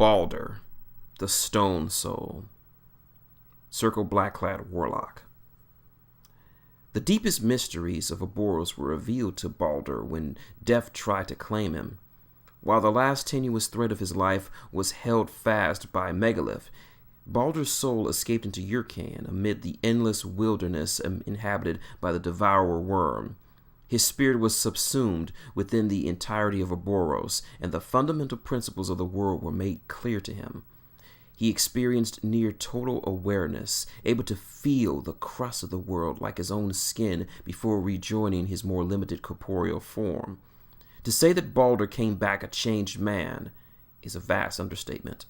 Baldur, the Stone-Soul, Circle Blackclad Warlock. The deepest mysteries of Ouroboros were revealed to Baldur when death tried to claim him. While the last tenuous thread of his life was held fast by Megalith, Baldur's soul escaped into Yurkan amid the endless wilderness inhabited by the Devourer Worm. His spirit was subsumed within the entirety of Ouroboros, and the fundamental principles of the world were made clear to him. He experienced near total awareness, able to feel the crust of the world like his own skin before rejoining his more limited corporeal form. To say that Baldur came back a changed man is a vast understatement.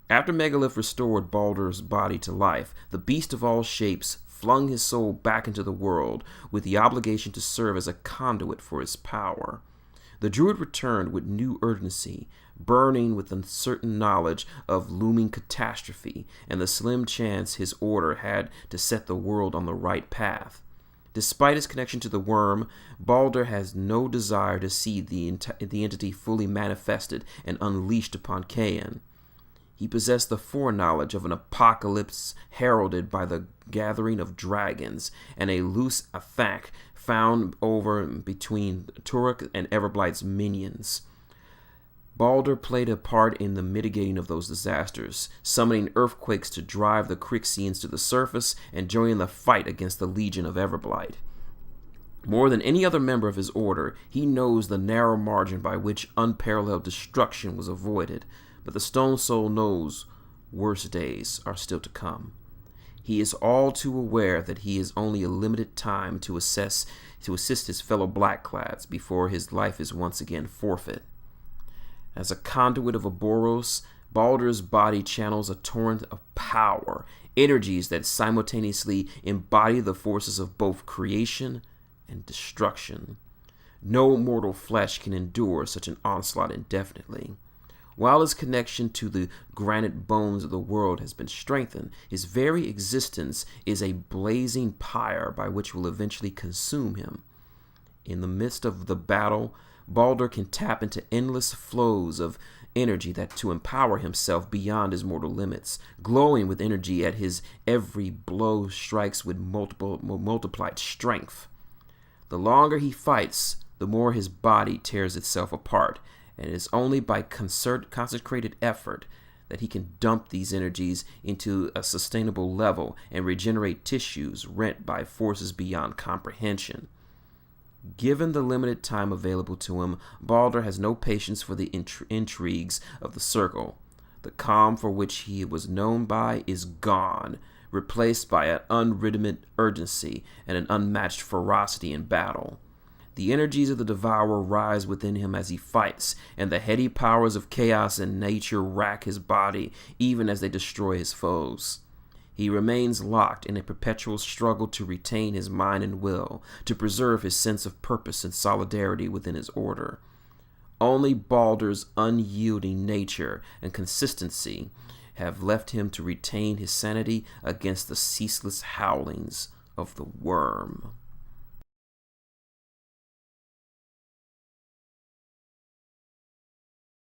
After Megalith restored Baldur's body to life, the beast of all shapes flung his soul back into the world with the obligation to serve as a conduit for his power. The druid returned with new urgency, burning with uncertain knowledge of looming catastrophe and the slim chance his order had to set the world on the right path. Despite his connection to the worm, Baldur has no desire to see the entity fully manifested and unleashed upon Cain. He possessed the foreknowledge of an apocalypse heralded by the gathering of dragons and a loose athak found over between Turok and Everblight's minions. Baldur played a part in the mitigating of those disasters, summoning earthquakes to drive the Cryxians to the surface and joining the fight against the Legion of Everblight. More than any other member of his order, he knows the narrow margin by which unparalleled destruction was avoided, but the Stone-Soul knows worse days are still to come. He is all too aware that he has only a limited time to assist his fellow Blackclads before his life is once again forfeit. As a conduit of Ouroboros, Baldur's body channels a torrent of power, energies that simultaneously embody the forces of both creation and destruction. No mortal flesh can endure such an onslaught indefinitely. While his connection to the granite bones of the world has been strengthened, his very existence is a blazing pyre by which will eventually consume him. In the midst of the battle, Baldur can tap into endless flows of energy that to empower himself beyond his mortal limits, glowing with energy at his every blow strikes with multiplied strength. The longer he fights, the more his body tears itself apart, and it is only by concentrated effort that he can dump these energies into a sustainable level and regenerate tissues rent by forces beyond comprehension. Given the limited time available to him, Baldur has no patience for the intrigues of the circle. The calm for which he was known by is gone, replaced by an unremittent urgency and an unmatched ferocity in battle. The energies of the Devourer rise within him as he fights, and the heady powers of chaos and nature rack his body even as they destroy his foes. He remains locked in a perpetual struggle to retain his mind and will, to preserve his sense of purpose and solidarity within his order. Only Baldur's unyielding nature and consistency have left him to retain his sanity against the ceaseless howlings of the worm.